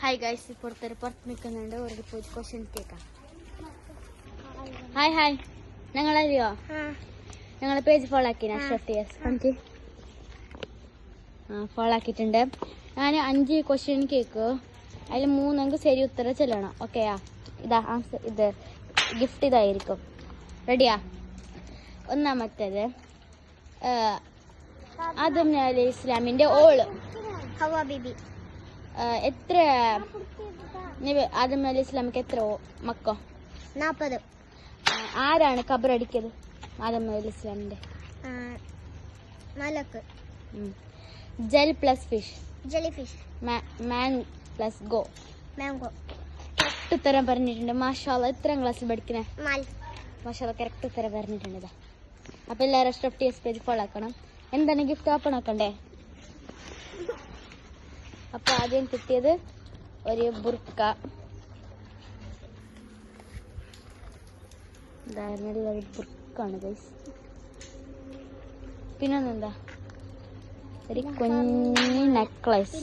Hi guys, പുറത്ത് നിൽക്കുന്നുണ്ട്. ഒരു പോയി ക്വസ്റ്റ്യൻ കേൾക്കാം. ഹായ് ഹായ്, ഞങ്ങളറിയോ? ഞങ്ങളെ പേജ് ഫോളോ ആക്കിനാ? നമുക്ക് ഫോളോ ആക്കിയിട്ടുണ്ട്. ഞാൻ 5 ക്വസ്റ്റ്യൻ കേക്ക്, അതിൽ 3 ശരി ഉത്തരം ചെല്ലണം. ഓക്കെയാ? ഇതാ ആൻസർ, ഇത് ഗിഫ്റ്റ് ഇതായിരിക്കും. റെഡിയാ? ഒന്നാമത്തേത്, ആദം അലൈഹി ഇസ്ലാമിന്റെ ഓള് ഹവ്വ ബീബി. എത്ര ആദം അലൈഹി ഇസ്ലാമിക്ക് എത്ര മക്ക? 40. ആരാണ് ഖബറടിക്കത് ആദം അലൈഹി ഇസ്ലാമിന്റെ? മലക്ക്. Jell plus fish, jellyfish. Man plus go, mango. Correct ഉത്തരം പറഞ്ഞിട്ടുണ്ട്. മാഷാഅല്ലാഹ്. എത്രാം ക്ലാസ്സിൽ പഠിക്കണേ? മാഷാഅല്ലാഹ്, കറക്റ്റ് ഉത്തരം പറഞ്ഞിട്ടുണ്ട്. അപ്പൊ എല്ലാവരും STF പേജ് ഫോളോ ആക്കണം. എന്താണ് ഗിഫ്റ്റ് ഓപ്പൺ ആക്കണ്ടേ? അപ്പൊ ആദ്യം കിട്ടിയത് ഒരു ബുർക്ക. ബുർക്കാണ് ഗൈസ്. പിന്നൊന്നെന്താ, ഒരു കുഞ്ഞു നെക്ലസ്.